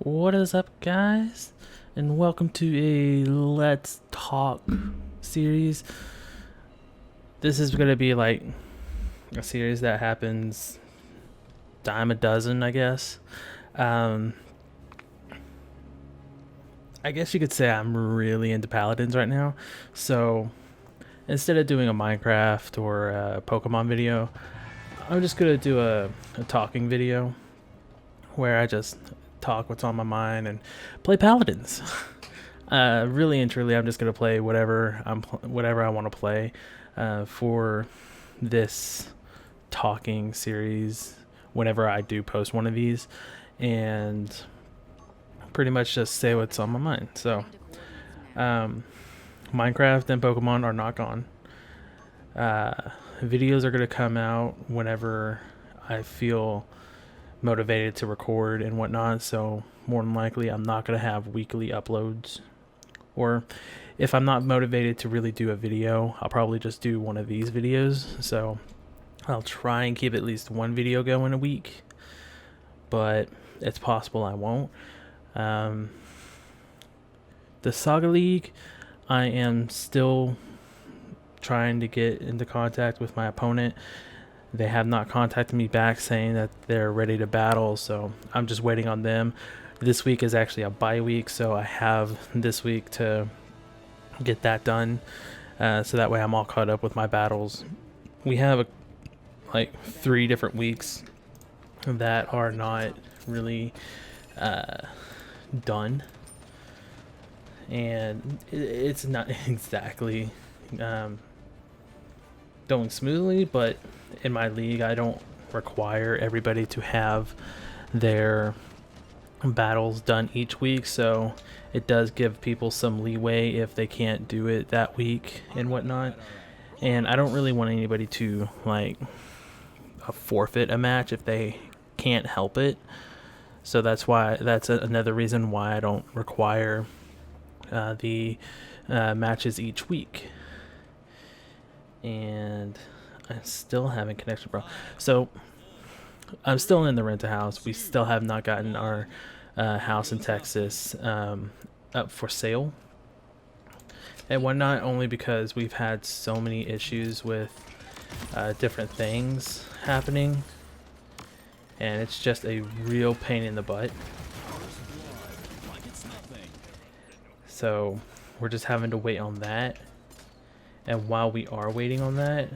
What is up, guys? And welcome to a Let's Talk series. This is going to be like a series that happens dime a dozen, I guess. I guess you could say I'm really into Paladins right now. So instead of doing a Minecraft or a Pokemon video, I'm just going to do a talking video where I just talk what's on my mind and play Paladins. Really and truly, I'm just gonna play whatever I want to play for this talking series. Whenever I do post one of these, and pretty much just say what's on my mind. So, Minecraft and Pokemon are not gone. Videos are gonna come out whenever I feel motivated to record and whatnot, so more than likely I'm not going to have weekly uploads. Or if I'm not motivated to really do a video, I'll probably just do one of these videos. So I'll try and keep at least one video going a week, but it's possible I won't. The Saga League, I am still trying to get into contact with my opponent. They have not contacted me back saying that they're ready to battle, so I'm just waiting on them. This week is actually a bye week, so I have this week to get that done, so that way I'm all caught up with my battles. We have like 3 different weeks that are not really done, and it's not exactly going smoothly, but in my league I don't require everybody to have their battles done each week, so it does give people some leeway if they can't do it that week and whatnot. And I don't really want anybody to like forfeit a match if they can't help it, so that's another reason why I don't require the matches each week. And I still haven't connection, bro. So I'm still in the rent-a-house. We still have not gotten our house in Texas up for sale and whatnot, only because we've had so many issues with different things happening, and it's just a real pain in the butt. So we're just having to wait on that. And while we are waiting on that,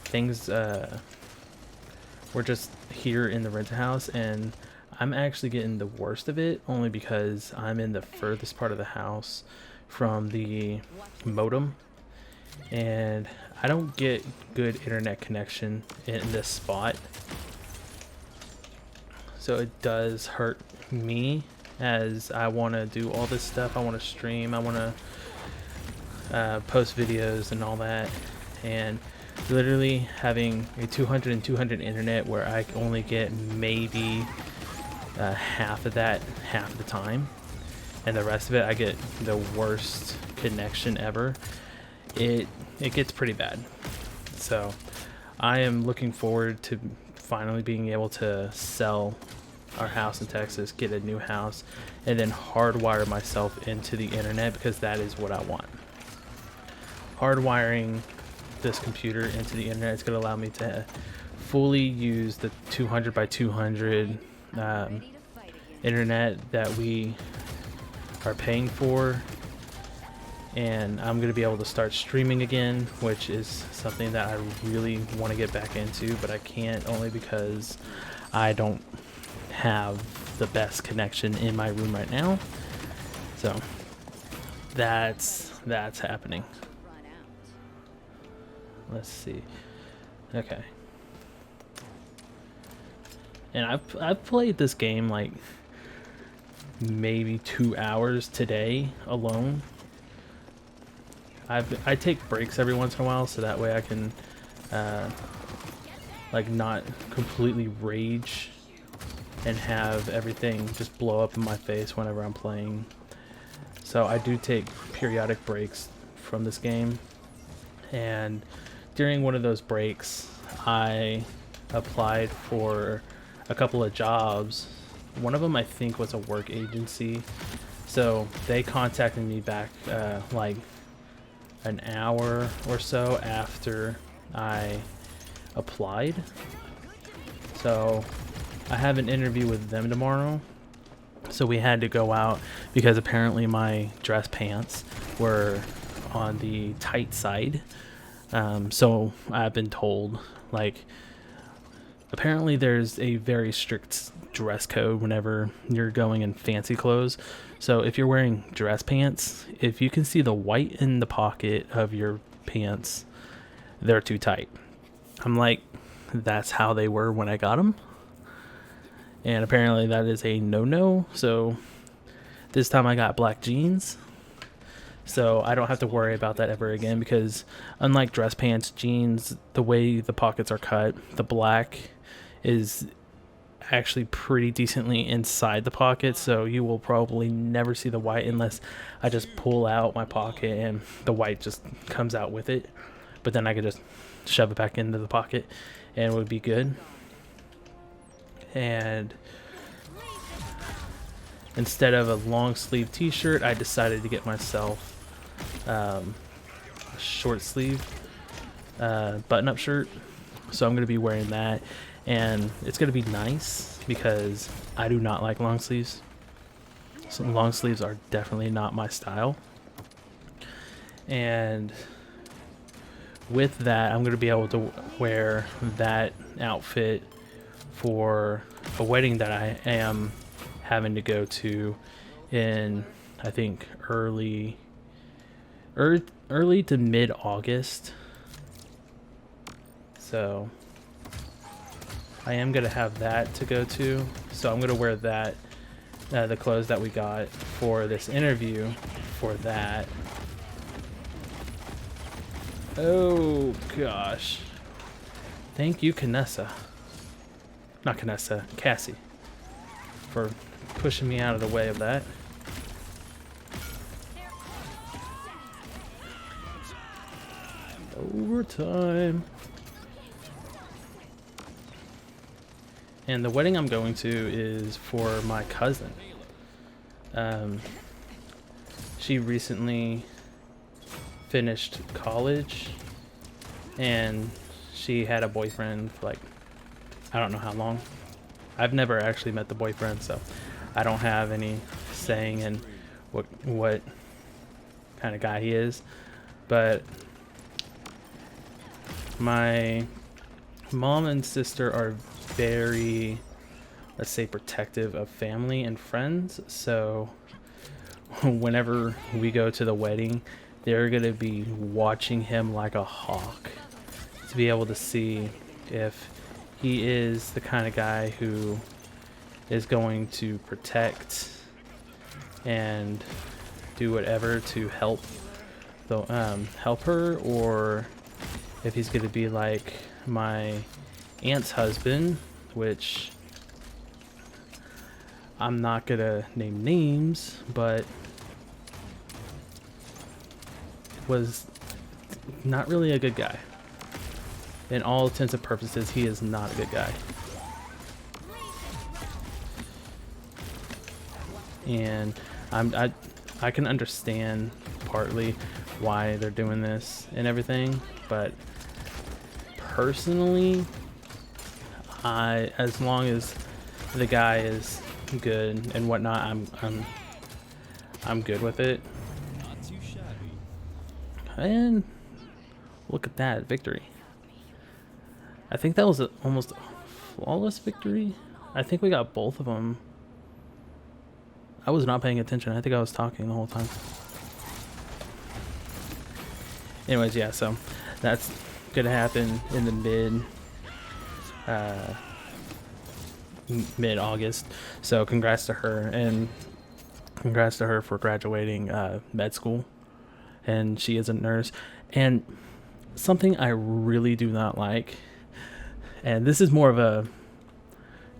things, we're just here in the rental house, and I'm actually getting the worst of it, only because I'm in the furthest part of the house from the modem, and I don't get good internet connection in this spot. So it does hurt me, as I want to do all this stuff. I want to stream, I want to post videos and all that, and literally having a 200 and 200 internet where I only get maybe half of that half the time, and the rest of it I get the worst connection ever, it gets pretty bad. So I am looking forward to finally being able to sell our house in Texas, get a new house, and then hardwire myself into the internet, because that is what I want. Hardwiring this computer into the internet is going to allow me to fully use the 200 by 200 internet that we are paying for, and I'm going to be able to start streaming again, which is something that I really want to get back into, but I can't, only because I don't have the best connection in my room right now. So that's happening. Let's see. Okay. And I've played this game like maybe 2 hours today alone. I take breaks every once in a while, so that way I can like not completely rage and have everything just blow up in my face whenever I'm playing. So I do take periodic breaks from this game, and during one of those breaks I applied for a couple of jobs one of them I think was a work agency, so they contacted me back like an hour or so after I applied. So I have an interview with them tomorrow. So we had to go out because apparently my dress pants were on the tight side. So I've been told, like, apparently there's a very strict dress code whenever you're going in fancy clothes. So if you're wearing dress pants, if you can see the white in the pocket of your pants, they're too tight. I'm like, that's how they were when I got them. And apparently that is a no-no. So this time I got black jeans. So I don't have to worry about that ever again, because unlike dress pants, jeans, the way the pockets are cut, the black is actually pretty decently inside the pocket. So you will probably never see the white unless I just pull out my pocket and the white just comes out with it. But then I could just shove it back into the pocket and it would be good. And instead of a long sleeve t-shirt, I decided to get myself a short sleeve button-up shirt. So I'm going to be wearing that, and it's going to be nice because I do not like long sleeves. So long sleeves are definitely not my style. And with that, I'm going to be able to wear that outfit for a wedding that I am having to go to in, I think, early to mid-August. So I am going to have that to go to. So I'm going to wear that, the clothes that we got for this interview for that. Oh, gosh. Thank you, Canessa. Not Canessa, Cassie, for pushing me out of the way of that. Overtime. And the wedding I'm going to is for my cousin. She recently finished college and she had a boyfriend for like, I don't know how long. I've never actually met the boyfriend, so I don't have any saying in what kind of guy he is. But my mom and sister are very, let's say, protective of family and friends. So whenever we go to the wedding, they're going to be watching him like a hawk to be able to see if he is the kind of guy who is going to protect and do whatever to help her, or if he's going to be like my aunt's husband, which I'm not going to name names, but was not really a good guy. In all intents and purposes, he is not a good guy. And I can understand partly why they're doing this and everything, but personally, as long as the guy is good and whatnot, I'm good with it. And look at that victory. I think that was almost a flawless victory. I think we got both of them. I was not paying attention. I think I was talking the whole time. Anyways, yeah, so that's gonna happen in the mid-August. So congrats to her, and congrats to her for graduating med school. And she is a nurse. And something I really do not like, and this is more of a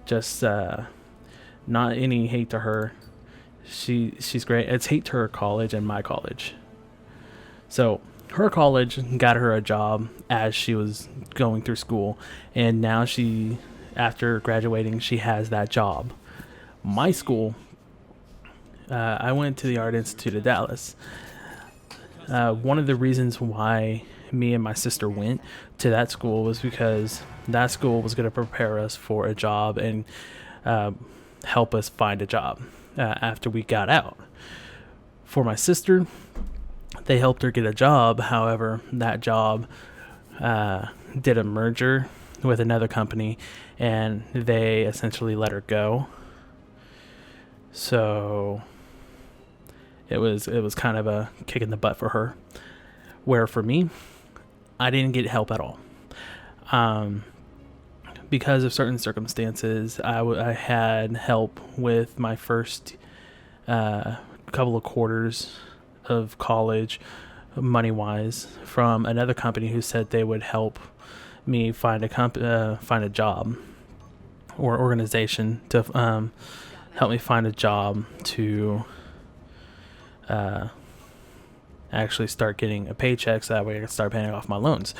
just not any hate to her. She's great. It's hate to her college and my college. So her college got her a job as she was going through school, and now after graduating, she has that job. my school, I went to the Art Institute of Dallas. One of the reasons why me and my sister went to that school was because that school was going to prepare us for a job and help us find a job after we got out. For my sister, they helped her get a job. However, that job did a merger with another company, and they essentially let her go. So it was kind of a kick in the butt for her. Where for me, I didn't get help at all. Because of certain circumstances, I had help with my first couple of quarters of college, money-wise, from another company who said they would help me find a job, or organization to help me find a job to actually start getting a paycheck so that way I could start paying off my loans.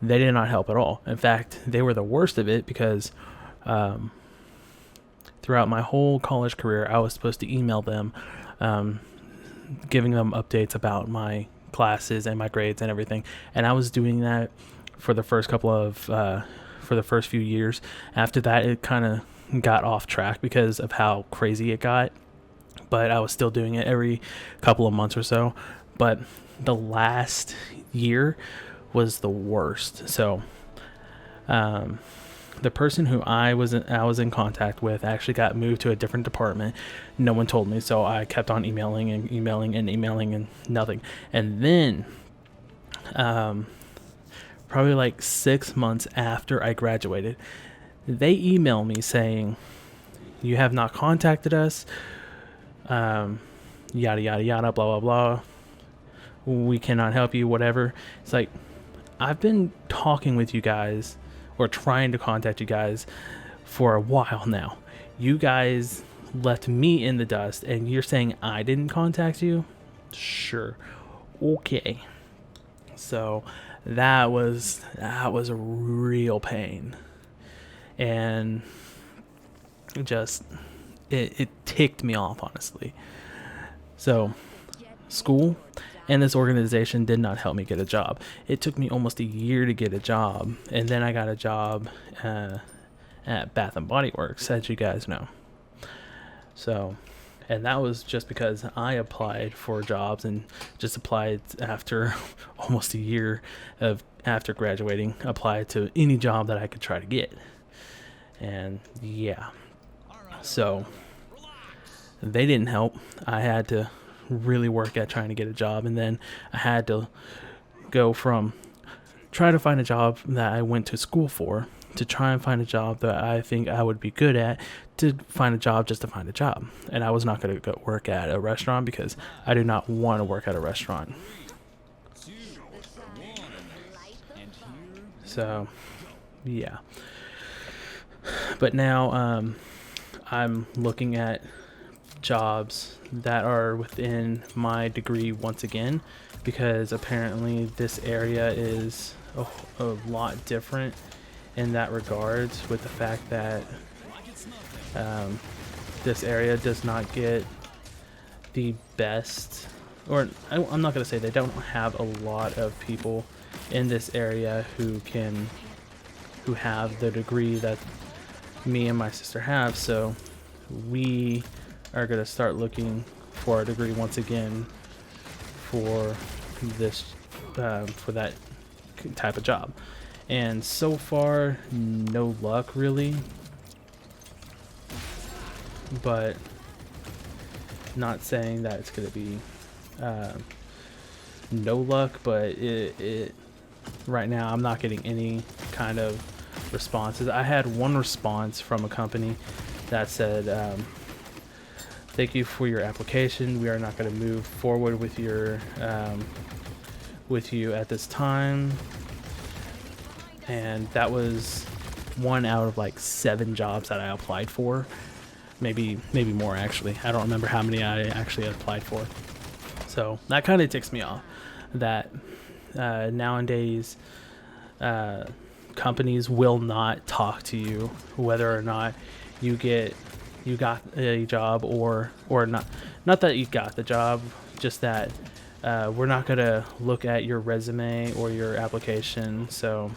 They did not help at all. In fact, they were the worst of it because throughout my whole college career, I was supposed to email them, giving them updates about my classes and my grades and everything. And I was doing that for the first for the first few years. After that, it kind of got off track because of how crazy it got. But I was still doing it every couple of months or so. But the last year was the worst. So the person who I was in contact with actually got moved to a different department. No one told me, so I kept on emailing and nothing. And then probably like 6 months after I graduated, they emailed me saying, "You have not contacted us, yada yada yada, blah blah blah. We cannot help you, whatever." It's like, I've been talking with you guys, or trying to contact you guys, for a while now. You guys left me in the dust, and you're saying I didn't contact you? Sure. Okay. So that was a real pain. And it ticked me off, honestly. So school and this organization did not help me get a job. It took me almost a year to get a job, and then I got a job at Bath and Body Works, as you guys know. So, and that was just because I applied for jobs and just applied after almost a year of after graduating, applied to any job that I could try to get. And yeah, so they didn't help. I had to really work at trying to get a job, and then I had to go from try to find a job that I went to school for to try and find a job that I think I would be good at, to find a job just to find a job. And I was not going to go work at a restaurant because I do not want to work at a restaurant. So yeah, but now I'm looking at jobs that are within my degree once again, because apparently this area is a lot different in that regards, with the fact that this area does not get the best, or I'm not going to say they don't have a lot of people in this area who have the degree that me and my sister have. So we are going to start looking for a degree once again for this for that type of job. And so far, no luck really, but not saying that it's going to be no luck, but it right now I'm not getting any kind of responses. I had one response from a company that said, "Thank you for your application. We are not going to move forward with your with you at this time." And that was one out of like 7 jobs that I applied for. Maybe more, actually. I don't remember how many I actually applied for. So that kind of ticks me off, that nowadays companies will not talk to you whether or not you get you got a job or not that you got the job, just that we're not gonna look at your resume or your application. So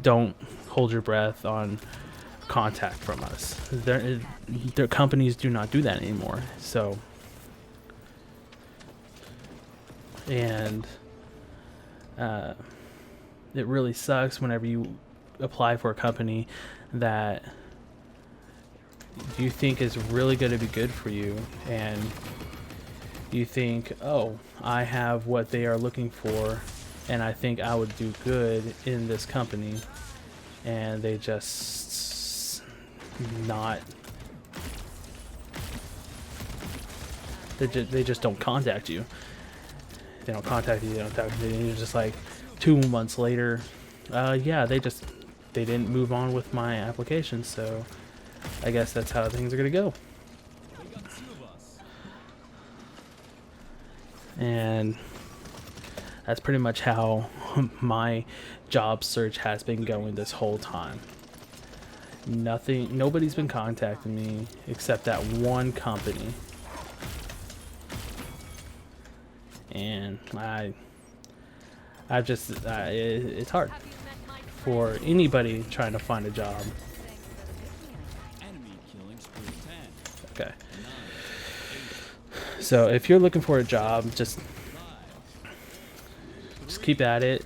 don't hold your breath on contact from us. Their companies do not do that anymore. So, and it really sucks whenever you apply for a company that you think is really going to be good for you, and you think, oh, I have what they are looking for, and I think I would do good in this company, and they just not. They just don't contact you. They don't contact you. They don't talk to you. You're just like 2 months later. Yeah, they didn't move on with my application, so I guess that's how things are gonna go. And that's pretty much how my job search has been going this whole time. Nobody's been contacting me except that one company. And it's hard for anybody trying to find a job. Okay. So if you're looking for a job, just keep at it.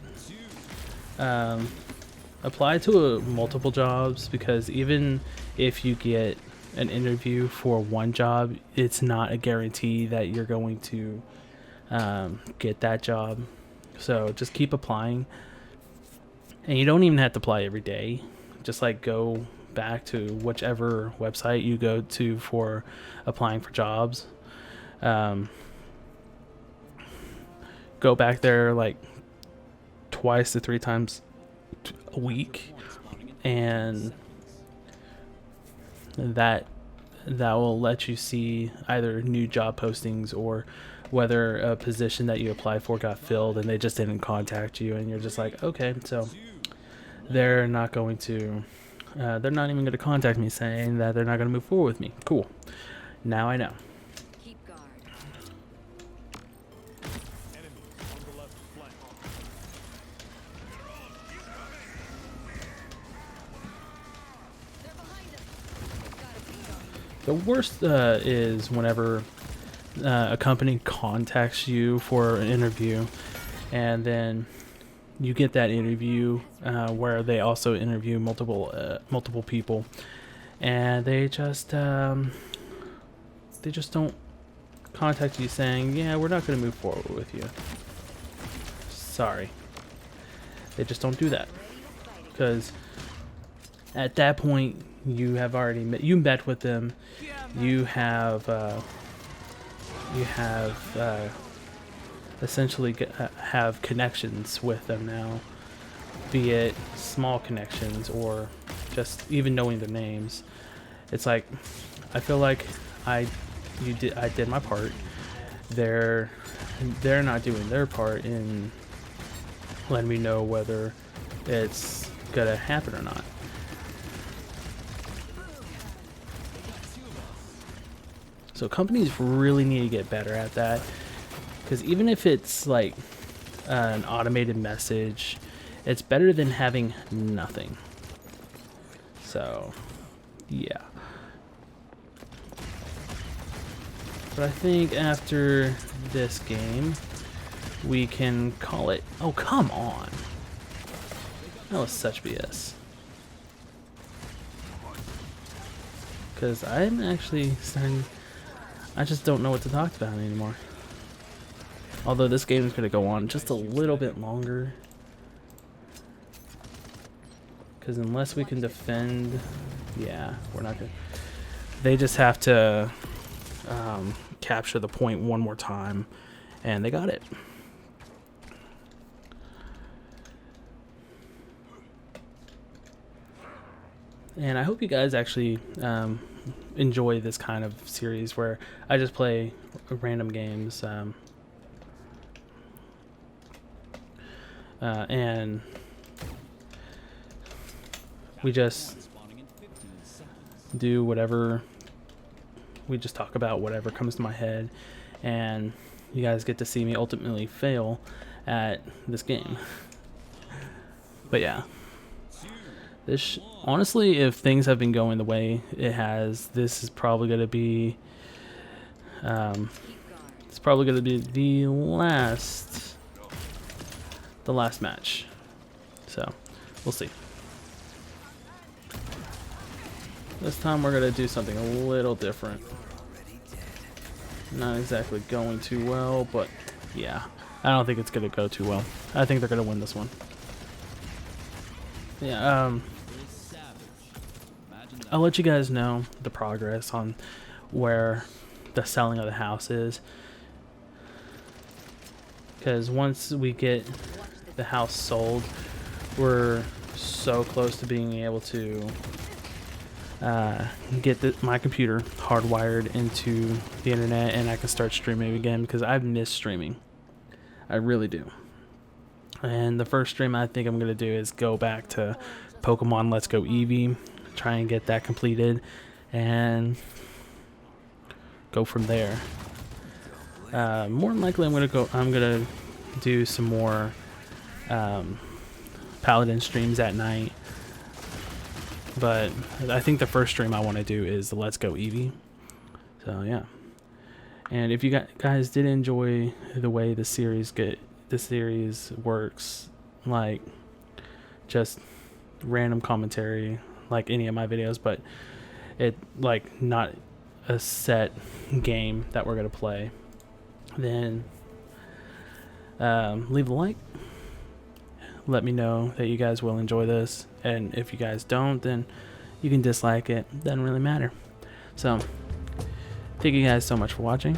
Apply to multiple jobs, because even if you get an interview for one job, it's not a guarantee that you're going to get that job. So just keep applying, and you don't even have to apply every day. Just like go back to whichever website you go to for applying for jobs. Go back there like twice to 3 times a week, and that will let you see either new job postings or whether a position that you applied for got filled and they just didn't contact you, and you're just like, okay, so they're not going to they're not even going to contact me, saying that they're not going to move forward with me. Cool, now I know. The worst is whenever a company contacts you for an interview, and then you get that interview where they also interview multiple people, and they just don't contact you saying, yeah, we're not going to move forward with you. Sorry. They just don't do that, because at that point you have already met with them. You have essentially have connections with them now, be it small connections or just even knowing their names. It's like, I feel like I did my part. They're not doing their part in letting me know whether it's gonna happen or not. So companies really need to get better at that, because even if it's like an automated message, it's better than having nothing. So, yeah. But I think after this game, we can call it. Oh, come on. That was such BS. Because I'm actually starting... I just don't know what to talk about anymore. Although this game is going to go on just a little bit longer. Because unless we can defend... Yeah, we're not going to... They just have to capture the point one more time. And they got it. And I hope you guys actually enjoy this kind of series where I just play random games. And we just do whatever, we just talk about whatever comes to my head, and you guys get to see me ultimately fail at this game. But yeah, this honestly, if things have been going the way it has, this is probably going to be it's probably going to be the last match, so we'll see. This time we're going to do something a little different. Not exactly going too well, but yeah, I don't think it's going to go too well. I think they're going to win this one. Yeah, I'll let you guys know the progress on where the selling of the house is, because once we get the house sold, we're so close to being able to get my computer hardwired into the internet, and I can start streaming again, because I've missed streaming. I really do. And the first stream I think I'm going to do is go back to Pokemon Let's Go Eevee, try and get that completed, and go from there. More than likely I'm going to do some more Paladin streams at night. But I think the first stream I want to do is the Let's Go Eevee. So yeah. And if you guys did enjoy the way the series works, like just random commentary like any of my videos, but it like not a set game that we're gonna play, then leave a like. Let me know that you guys will enjoy this, and if you guys don't, then you can dislike it. Doesn't really matter. So thank you guys so much for watching.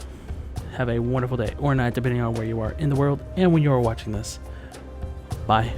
Have a wonderful day or night, depending on where you are in the world and when you are watching this. Bye.